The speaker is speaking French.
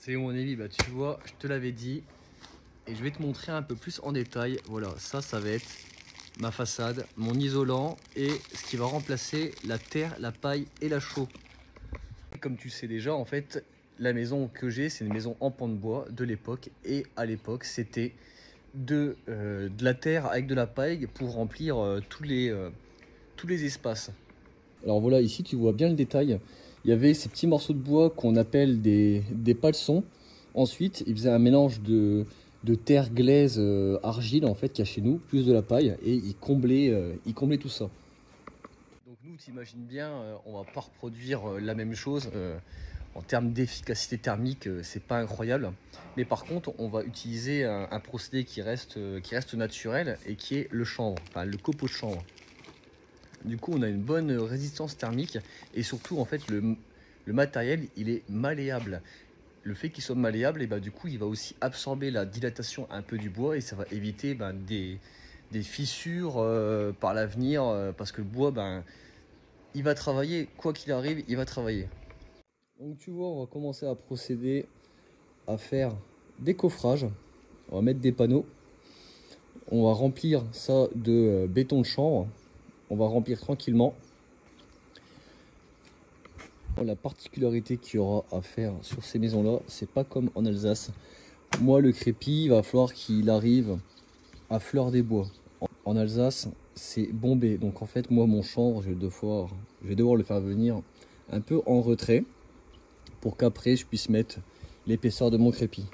C'est mon avis, bah tu vois, je te l'avais dit. Et je vais te montrer un peu plus en détail. Voilà, ça va être ma façade, mon isolant et ce qui va remplacer la terre, la paille et la chaux. Comme tu sais déjà, en fait, la maison que j'ai, c'est une maison en pan de bois de l'époque. Et à l'époque, c'était de la terre avec de la paille pour remplir tous les espaces. Alors voilà, ici tu vois bien le détail. Il y avait ces petits morceaux de bois qu'on appelle des paleçons. Ensuite, ils faisaient un mélange de terre glaise, argile en fait qu'il y a chez nous, plus de la paille, et ils comblaient tout ça. Donc nous, t'imagines bien, on va pas reproduire la même chose. En termes d'efficacité thermique, c'est pas incroyable. Mais par contre, on va utiliser un procédé qui reste naturel et qui est le chanvre, enfin le copeau de chanvre. Du coup, on a une bonne résistance thermique et surtout, en fait, le matériel, il est malléable. Le fait qu'il soit malléable, et bah, du coup, il va aussi absorber la dilatation un peu du bois et ça va éviter des fissures par l'avenir parce que le bois, il va travailler, quoi qu'il arrive, il va travailler. Donc tu vois, on va commencer à procéder à faire des coffrages. On va mettre des panneaux. On va remplir ça de béton de chanvre. On va remplir tranquillement. La particularité qu'il y aura à faire sur ces maisons-là, c'est pas comme en Alsace. Moi, le crépi, il va falloir qu'il arrive à fleur des bois. En Alsace, c'est bombé. Donc en fait, moi, mon chanvre, je vais devoir le faire venir un peu en retrait pour qu'après, je puisse mettre l'épaisseur de mon crépi.